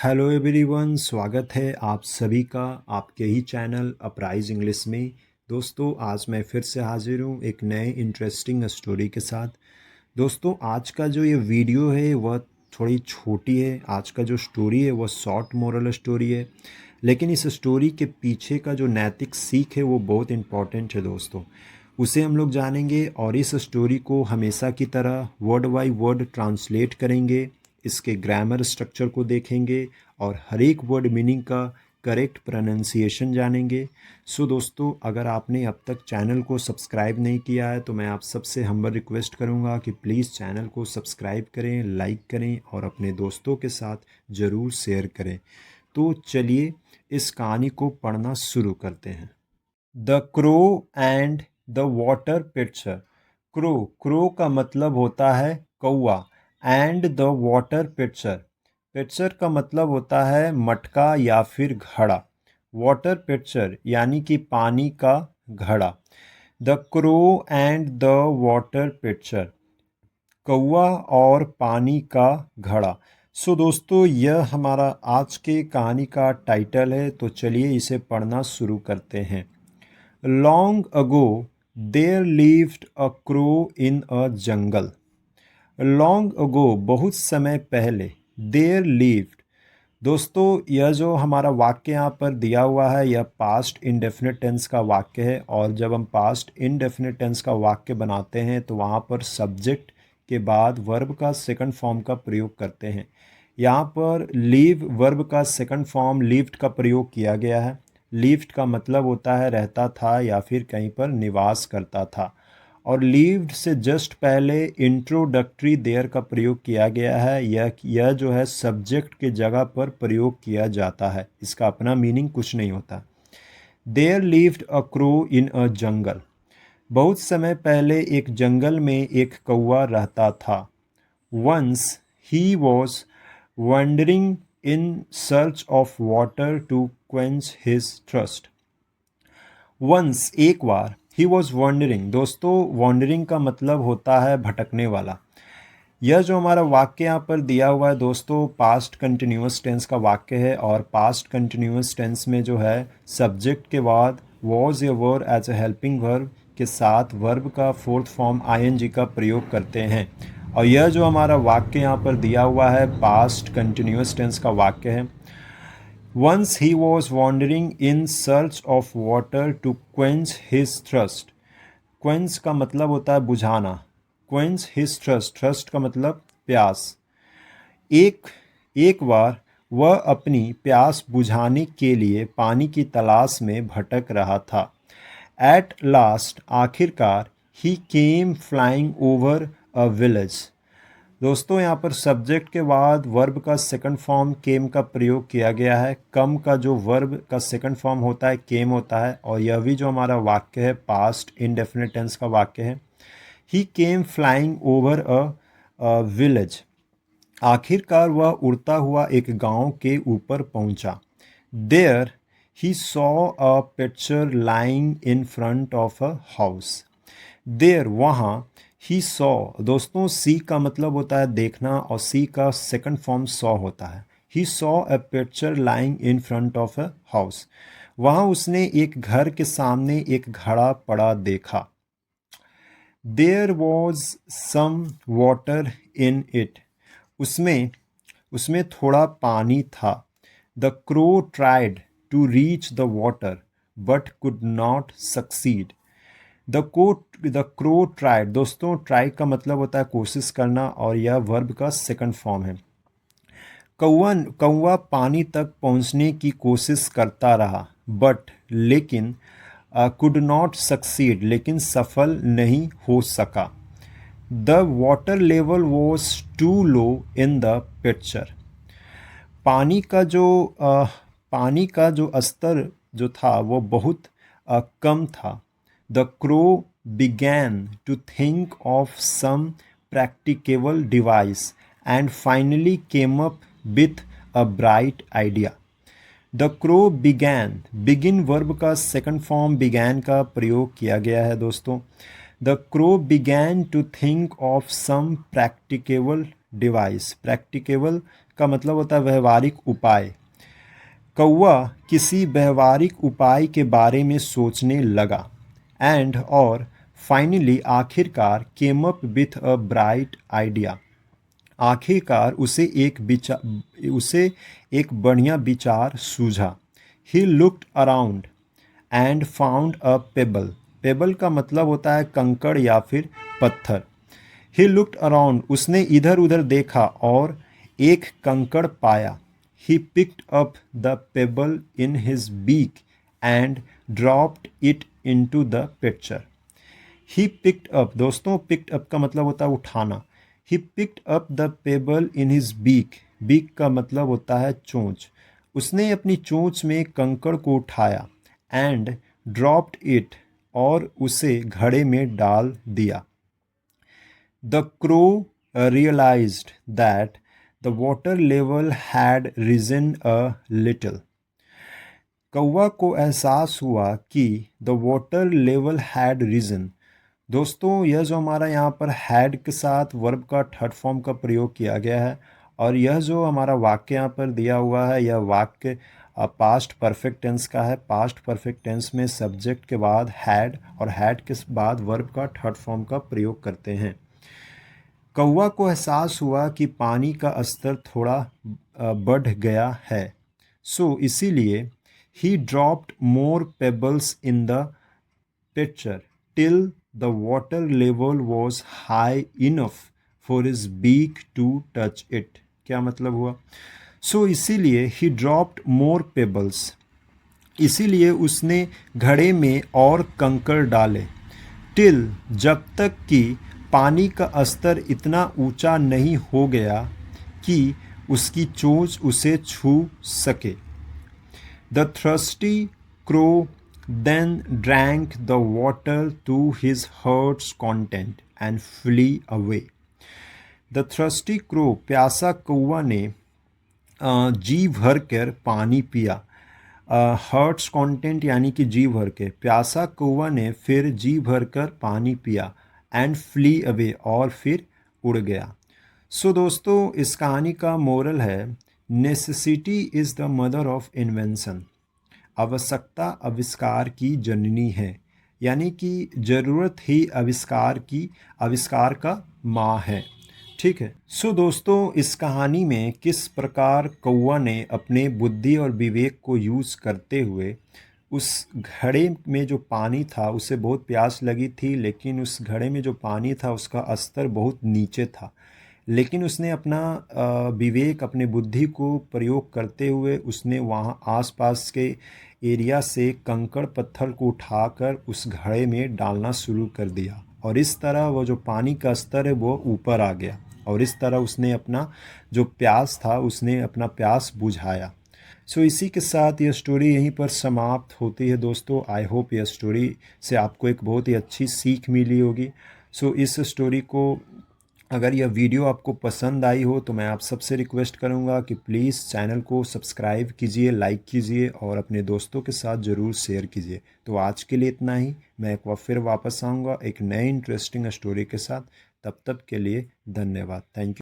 Hello everyone, स्वागत है आप सभी का आपके ही चैनल अपराइज इंग्लिश में। दोस्तों, आज मैं फिर से हाजिर हूँ एक नए इंटरेस्टिंग स्टोरी के साथ। दोस्तों, आज का जो ये वीडियो है वह थोड़ी छोटी है। आज का जो स्टोरी है वह शॉर्ट मोरल स्टोरी है, लेकिन इस स्टोरी के पीछे का जो नैतिक सीख है वो बहुत इम्पॉर्टेंट है दोस्तों। उसे हम लोग जानेंगे और इस स्टोरी को हमेशा की तरह वर्ड बाय वर्ड ट्रांसलेट करेंगे, इसके ग्रामर स्ट्रक्चर को देखेंगे और हर एक वर्ड मीनिंग का करेक्ट प्रोनाउंसिएशन जानेंगे। सो दोस्तों, अगर आपने अब तक चैनल को सब्सक्राइब नहीं किया है तो मैं आप सबसे हम्बल रिक्वेस्ट करूंगा कि प्लीज़ चैनल को सब्सक्राइब करें, लाइक करें और अपने दोस्तों के साथ ज़रूर शेयर करें। तो चलिए इस कहानी को पढ़ना शुरू करते हैं। The crow and the water picture. Crow crow का मतलब होता है कौवा, and the water picture picture का मतलब होता है मटका या फिर घड़ा। वाटर पिक्चर यानी कि पानी का घड़ा। The crow and the water picture, कौवा और पानी का घड़ा। सो दोस्तों, यह हमारा आज के कहानी का टाइटल है, तो चलिए इसे पढ़ना शुरू करते हैं। Long ago, there lived a crow in a jungle. Long ago, बहुत समय पहले, there lived। दोस्तों, यह जो हमारा वाक्य यहाँ पर दिया हुआ है यह पास्ट इंडेफिनिट टेंस का वाक्य है, और जब हम पास्ट इंडेफिनिट टेंस का वाक्य बनाते हैं तो वहाँ पर सब्जेक्ट के बाद वर्ब का सेकंड फॉर्म का प्रयोग करते हैं। यहाँ पर लीव वर्ब का सेकंड फॉर्म लिव्ड का प्रयोग किया गया है। लिव्ड का मतलब होता है रहता था या फिर कहीं पर निवास करता था, और लिव्ड से जस्ट पहले इंट्रोडक्टरी देयर का प्रयोग किया गया है। यह जो है सब्जेक्ट के जगह पर प्रयोग किया जाता है, इसका अपना मीनिंग कुछ नहीं होता। देयर लिव्ड अ क्रो इन अ जंगल। बहुत समय पहले एक जंगल में एक कौवा रहता था। Once he was wandering in search of water to quench his thirst. Once एक बार, ही वॉज वॉन्डरिंग। दोस्तों, वॉन्डरिंग का मतलब होता है भटकने वाला। यह जो हमारा वाक्य यहाँ पर दिया हुआ है दोस्तों, पास्ट कंटिन्यूअस टेंस का वाक्य है, और पास्ट कंटिन्यूअस टेंस में जो है सब्जेक्ट के बाद वॉज या were as a helping verb के साथ वर्ब का फोर्थ फॉर्म आईएनजी का प्रयोग करते हैं। और यह जो हमारा वाक्य यहाँ पर दिया हुआ है पास्ट कंटिन्यूअस टेंस का वाक्य है। Once he was wandering in search of water to quench his thirst. Quench का मतलब होता है बुझाना। Quench his thirst, thirst का मतलब प्यास। एक बार वह अपनी प्यास बुझाने के लिए पानी की तलाश में भटक रहा था। At last, आखिरकार, he came flying over a village. दोस्तों, यहाँ पर सब्जेक्ट के बाद वर्ब का सेकंड फॉर्म केम का प्रयोग किया गया है। कम का जो वर्ब का सेकंड फॉर्म होता है केम होता है, और यह भी जो हमारा वाक्य है पास्ट इंडेफिनिट टेंस का वाक्य है। He came flying over a village. आखिरकार वह उड़ता हुआ एक गांव के ऊपर पहुंचा। There he saw a pitcher lying in front of a house. There वहाँ, ही सॉ। दोस्तों, सी का मतलब होता है देखना, और सी का सेकंड फॉर्म सॉ होता है। ही saw a pitcher lying in front of a house. वहाँ उसने एक घर के सामने एक घड़ा पड़ा देखा। There was some water in it. उसमें उसमें थोड़ा पानी था। The crow tried to reach the water but could not succeed. The crow tried. दोस्तों, ट्राई का मतलब होता है कोशिश करना, और यह वर्ब का सेकंड फॉर्म है। कौवा पानी तक पहुंचने की कोशिश करता रहा, बट लेकिन कुड नॉट सक्सीड, लेकिन सफल नहीं हो सका। The water level was too low in the pitcher. पानी का जो पानी का जो स्तर जो था वो बहुत कम था। The crow began to think of some practicable device and finally came up with a bright idea. The crow began, begin verb का सेकंड फॉर्म began का प्रयोग किया गया है दोस्तों। The crow began to think of some practicable device. Practicable का मतलब होता है व्यवहारिक उपाय। कौवा किसी व्यवहारिक उपाय के बारे में सोचने लगा एंड और फाइनली आखिरकार came up with a bright idea. आखिरकार उसे एक बढ़िया विचार सूझा। He looked around and found a payable. Payable का मतलब होता है कंकड़ या फिर पत्थर। ही लुक्ड अराउंड, उसने इधर उधर देखा और एक कंकड़ पाया। He picked up the pebble in his beak and dropped it into the pitcher. He picked up, दोस्तों पिक्ड अप का मतलब होता है उठाना। He picked up the pebble in his beak. Beak का मतलब होता है चोंच। उसने अपनी चोंच में कंकड़ को उठाया एंड ड्रॉप्ड इट, और उसे घड़े में डाल दिया। The crow realized that the water level had risen a little. कौवा को एहसास हुआ कि the water level had risen. दोस्तों यह जो हमारा यहाँ पर हैड के साथ वर्ब का थर्ड फॉर्म का प्रयोग किया गया है, और यह जो हमारा वाक्य यहाँ पर दिया हुआ है यह वाक्य पास्ट परफेक्ट टेंस का है। पास्ट परफेक्ट टेंस में सब्जेक्ट के बाद हैड और हैड के बाद वर्ब का थर्ड फॉर्म का प्रयोग करते हैं। कौवा को एहसास हुआ कि पानी का स्तर थोड़ा बढ़ गया है, सो इसीलिए he dropped more pebbles in the pitcher till the water level was high enough for his beak to touch it. क्या मतलब हुआ? सो इसीलिए ही ड्रॉप्ड मोर पेबल्स, इसीलिए उसने घड़े में और कंकड़ डाले। टिल, जब तक कि पानी का स्तर इतना ऊंचा नहीं हो गया कि उसकी चोंच उसे छू सके। The thirsty crow then drank the water to his heart's content and flee away. The thirsty crow, प्यासा कौवा ने जी भर कर पानी पिया। हर्ट्स कंटेंट यानी कि जी भर के। प्यासा कौवा ने फिर जी भर कर पानी पिया एंड फ्ली अवे, और फिर उड़ गया। सो दोस्तों इस कहानी का मोरल है necessity is the mother of invention. आवश्यकता आविष्कार की जननी है, यानी कि ज़रूरत ही आविष्कार का माँ है। ठीक है। सो दोस्तों इस कहानी में किस प्रकार कौवा ने अपने बुद्धि और विवेक को यूज़ करते हुए उस घड़े में जो पानी था, उसे बहुत प्यास लगी थी, लेकिन उस घड़े में जो पानी था उसका स्तर बहुत नीचे था, लेकिन उसने अपना विवेक, अपने बुद्धि को प्रयोग करते हुए उसने वहाँ आसपास के एरिया से कंकड़ पत्थर को उठाकर उस घड़े में डालना शुरू कर दिया, और इस तरह वो जो पानी का स्तर है वो ऊपर आ गया, और इस तरह उसने अपना जो प्यास था उसने अपना प्यास बुझाया। सो इसी के साथ ये स्टोरी यहीं पर समाप्त होती है दोस्तों। आई होप ये स्टोरी से आपको एक बहुत ही अच्छी सीख मिली होगी। सो इस स्टोरी को, अगर यह वीडियो आपको पसंद आई हो तो मैं आप सबसे रिक्वेस्ट करूंगा कि प्लीज़ चैनल को सब्सक्राइब कीजिए, लाइक कीजिए और अपने दोस्तों के साथ ज़रूर शेयर कीजिए। तो आज के लिए इतना ही। मैं एक बार फिर वापस आऊँगा एक नए इंटरेस्टिंग स्टोरी के साथ। तब तक के लिए धन्यवाद। Thank you.